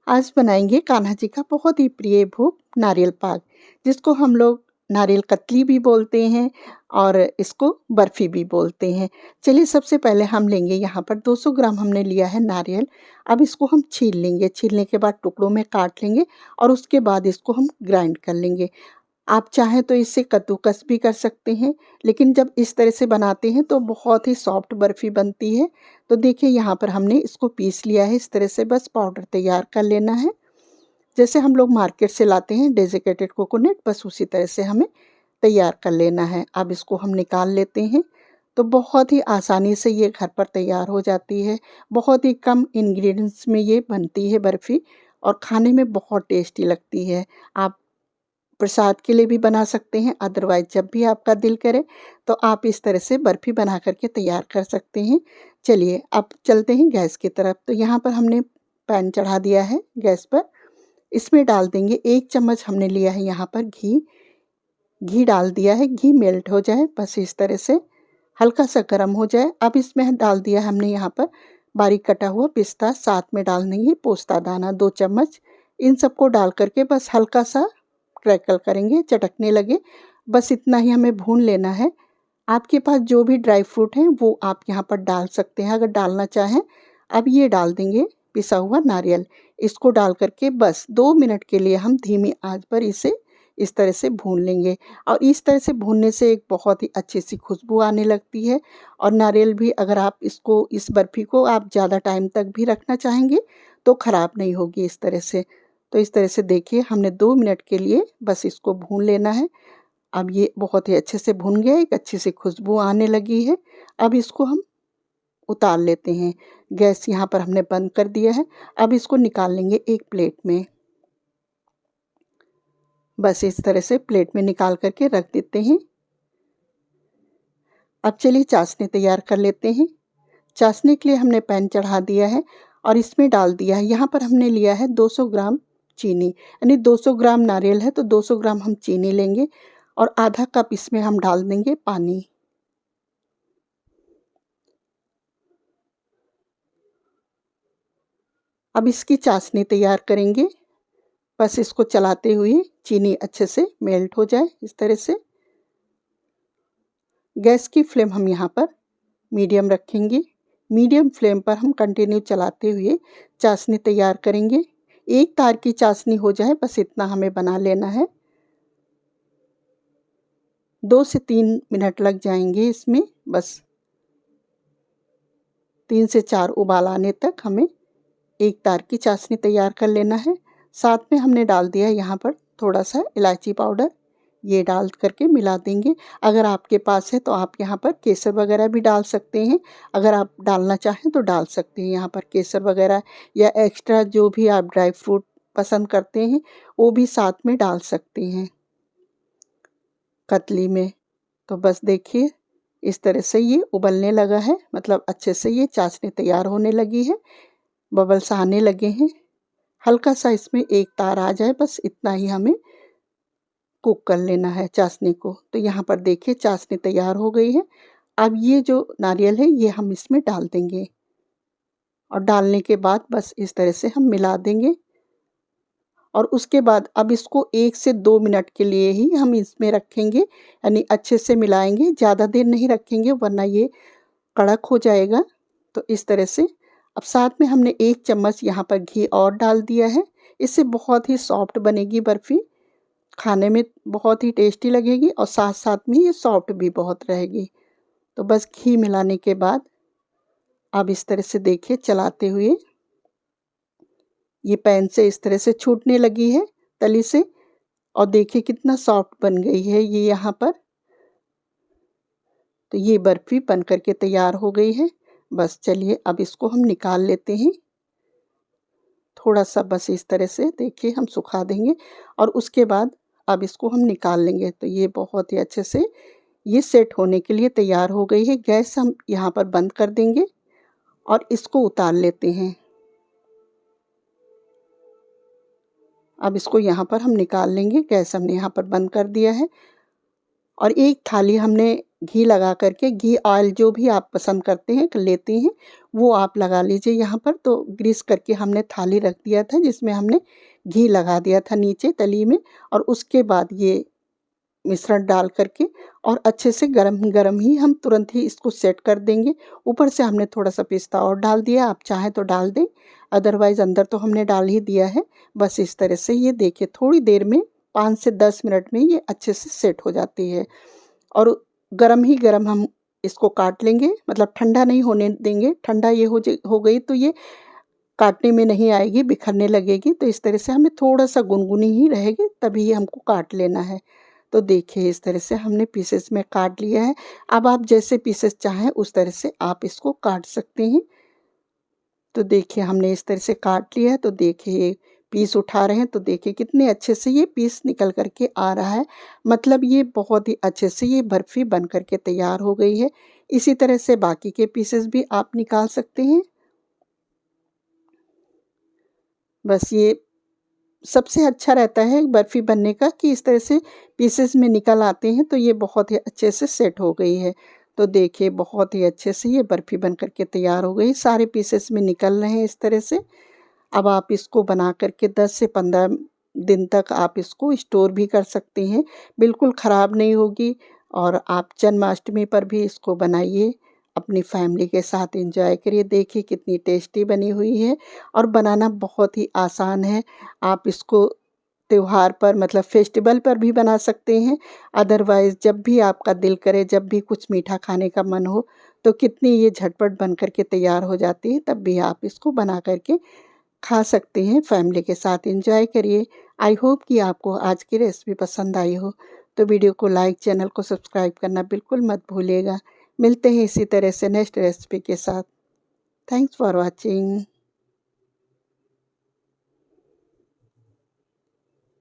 आज बनाएंगे कान्हा जी का बहुत ही प्रिय भोग नारियल पाक, जिसको हम लोग नारियल कतली भी बोलते हैं और इसको बर्फी भी बोलते हैं। चलिए सबसे पहले हम लेंगे यहाँ पर 200 ग्राम हमने लिया है नारियल। अब इसको हम छील लेंगे, छीलने के बाद टुकड़ों में काट लेंगे और उसके बाद इसको हम ग्राइंड कर लेंगे। आप चाहें तो इससे कद्दूकस भी कर सकते हैं, लेकिन जब इस तरह से बनाते हैं तो बहुत ही सॉफ्ट बर्फ़ी बनती है। तो देखिए यहाँ पर हमने इसको पीस लिया है, इस तरह से बस पाउडर तैयार कर लेना है। जैसे हम लोग मार्केट से लाते हैं डेसिकेटेड कोकोनट, बस उसी तरह से हमें तैयार कर लेना है। अब इसको हम निकाल लेते हैं। तो बहुत ही आसानी से ये घर पर तैयार हो जाती है। बहुत ही कम इंग्रेडिएंट्स में ये बनती है बर्फ़ी और खाने में बहुत टेस्टी लगती है। आप प्रसाद के लिए भी बना सकते हैं, अदरवाइज़ जब भी आपका दिल करे तो आप इस तरह से बर्फ़ी बना कर के तैयार कर सकते हैं। चलिए अब चलते हैं गैस की तरफ। तो यहाँ पर हमने पैन चढ़ा दिया है गैस पर। इसमें डाल देंगे 1 चम्मच, हमने लिया है यहाँ पर घी। घी डाल दिया है, घी मेल्ट हो जाए बस इस तरह से, हल्का सा गर्म हो जाए। अब इसमें डाल दिया हमने यहाँ पर बारीक कटा हुआ पिस्ता, साथ में डाल देंगे पोस्ता दाना 2 चम्मच। इन सबको डाल करके बस हल्का सा क्रैकल करेंगे, चटकने लगे, बस इतना ही हमें भून लेना है। आपके पास जो भी ड्राई फ्रूट हैं वो आप यहाँ पर डाल सकते हैं अगर डालना चाहें। अब ये डाल देंगे पिसा हुआ नारियल, इसको डाल करके बस 2 मिनट के लिए हम धीमी आंच पर इसे इस तरह से भून लेंगे। और इस तरह से भूनने से एक बहुत ही अच्छी सी खुशबू आने लगती है। और नारियल भी अगर आप इसको, इस बर्फ़ी को आप ज़्यादा टाइम तक भी रखना चाहेंगे तो ख़राब नहीं होगी इस तरह से। तो इस तरह से देखिए हमने 2 मिनट के लिए बस इसको भून लेना है। अब ये बहुत ही अच्छे से भुन गया, एक अच्छी सी खुशबू आने लगी है। अब इसको हम उतार लेते हैं। गैस यहाँ पर हमने बंद कर दिया है। अब इसको निकाल लेंगे एक प्लेट में। बस इस तरह से प्लेट में निकाल करके रख देते हैं। अब चलिए चाशनी तैयार कर लेते हैं। चाशनी के लिए हमने पैन चढ़ा दिया है और इसमें डाल दिया है, यहाँ पर हमने लिया है 200 ग्राम चीनी, यानी 200 ग्राम नारियल है तो 200 ग्राम हम चीनी लेंगे और आधा कप इसमें हम डाल देंगे पानी। अब इसकी चाशनी तैयार करेंगे। बस इसको चलाते हुए चीनी अच्छे से मेल्ट हो जाए इस तरह से। गैस की फ्लेम हम यहाँ पर मीडियम रखेंगे। मीडियम फ्लेम पर हम कंटिन्यू चलाते हुए चाशनी तैयार करेंगे। एक तार की चाशनी हो जाए बस इतना हमें बना लेना है। 2 से 3 मिनट लग जाएंगे इसमें, बस 3 से 4 उबाल आने तक हमें एक तार की चाशनी तैयार कर लेना है। साथ में हमने डाल दिया है यहाँ पर थोड़ा सा इलायची पाउडर, ये डाल करके मिला देंगे। अगर आपके पास है तो आप यहाँ पर केसर वगैरह भी डाल सकते हैं। अगर आप डालना चाहें तो डाल सकते हैं यहाँ पर केसर वगैरह, या एक्स्ट्रा जो भी आप ड्राई फ्रूट पसंद करते हैं वो भी साथ में डाल सकते हैं कतली में। तो बस देखिए इस तरह से ये उबलने लगा है, मतलब अच्छे से ये चाशनी तैयार होने लगी है, बबल्स आने लगे हैं। हल्का सा इसमें एक तार आ जाए बस इतना ही हमें कुक कर लेना है चाशनी को। तो यहाँ पर देखिए चाशनी तैयार हो गई है। अब ये जो नारियल है ये हम इसमें डाल देंगे और डालने के बाद बस इस तरह से हम मिला देंगे। और उसके बाद अब इसको 1 से 2 मिनट के लिए ही हम इसमें रखेंगे, यानी अच्छे से मिलाएंगे, ज़्यादा देर नहीं रखेंगे वरना ये कड़क हो जाएगा। तो इस तरह से अब साथ में हमने 1 चम्मच यहाँ पर घी और डाल दिया है। इससे बहुत ही सॉफ्ट बनेगी बर्फ़ी, खाने में बहुत ही टेस्टी लगेगी और साथ-साथ में ये सॉफ्ट भी बहुत रहेगी। तो बस घी मिलाने के बाद अब इस तरह से देखिए चलाते हुए ये पैन से इस तरह से छूटने लगी है तली से, और देखिए कितना सॉफ्ट बन गई है ये यहाँ पर। तो ये बर्फ़ी बन कर के तैयार हो गई है। बस चलिए अब इसको हम निकाल लेते हैं। थोड़ा सा बस इस तरह से देखिए हम सुखा देंगे और उसके बाद अब इसको हम निकाल लेंगे। तो ये बहुत ही अच्छे से ये सेट होने के लिए तैयार हो गई है। गैस हम यहाँ पर बंद कर देंगे और इसको उतार लेते हैं। अब इसको यहाँ पर हम निकाल लेंगे। गैस हमने यहाँ पर बंद कर दिया है और एक थाली हमने घी लगा करके, घी ऑयल जो भी आप पसंद करते हैं लेते हैं वो आप लगा लीजिए यहाँ पर। तो ग्रीस करके हमने थाली रख दिया था जिसमें हमने घी लगा दिया था नीचे तली में, और उसके बाद ये मिश्रण डाल करके और अच्छे से गरम गरम ही हम तुरंत ही इसको सेट कर देंगे। ऊपर से हमने थोड़ा सा पिस्ता और डाल दिया, आप चाहें तो डाल दें, अदरवाइज़ अंदर तो हमने डाल ही दिया है। बस इस तरह से ये देखिए थोड़ी देर में 5 से 10 मिनट में ये अच्छे से सेट हो जाती है। और गरम ही गरम हम इसको काट लेंगे, मतलब ठंडा नहीं होने देंगे। ठंडा ये हो गई तो ये काटने में नहीं आएगी, बिखरने लगेगी। तो इस तरह से हमें थोड़ा-सा गुनगुनी ही रहेगी तभी ये हमको काट लेना है। तो देखिए इस तरह से हमने पीसेस में काट लिया है। अब आप जैसे पीसेस चाहें उस तरह से आप इसको काट सकते हैं। तो देखिए हमने इस तरह से काट लिया है। तो देखिए पीस उठा रहे हैं तो देखिए कितने अच्छे से ये पीस निकल कर के आ रहा है। मतलब ये बहुत ही अच्छे से ये बर्फ़ी बन कर के तैयार हो गई है। इसी तरह से बाकी के पीसेस भी आप निकाल सकते हैं। बस ये सबसे अच्छा रहता है बर्फ़ी बनने का कि इस तरह से पीसेस में निकल आते हैं तो ये बहुत ही अच्छे से सेट हो गई है। तो देखिए बहुत ही अच्छे से ये बर्फ़ी बन कर के तैयार हो गई, सारे पीसेस में निकल रहे हैं इस तरह से। अब आप इसको बना कर के 10 से 15 दिन तक आप इसको स्टोर भी कर सकते हैं, बिल्कुल ख़राब नहीं होगी। और आप जन्माष्टमी पर भी इसको बनाइए, अपनी फैमिली के साथ एंजॉय करिए। देखिए कितनी टेस्टी बनी हुई है और बनाना बहुत ही आसान है। आप इसको त्योहार पर मतलब फेस्टिवल पर भी बना सकते हैं, अदरवाइज़ जब भी आपका दिल करे, जब भी कुछ मीठा खाने का मन हो, तो कितनी ये झटपट बन कर के तैयार हो जाती है, तब भी आप इसको बना कर के खा सकते हैं, फैमिली के साथ एंजॉय करिए। आई होप कि आपको आज की रेसिपी पसंद आई हो, तो वीडियो को लाइक, चैनल को सब्सक्राइब करना बिल्कुल मत भूलिएगा। मिलते हैं इसी तरह से नेक्स्ट रेसिपी के साथ। Thanks for watching.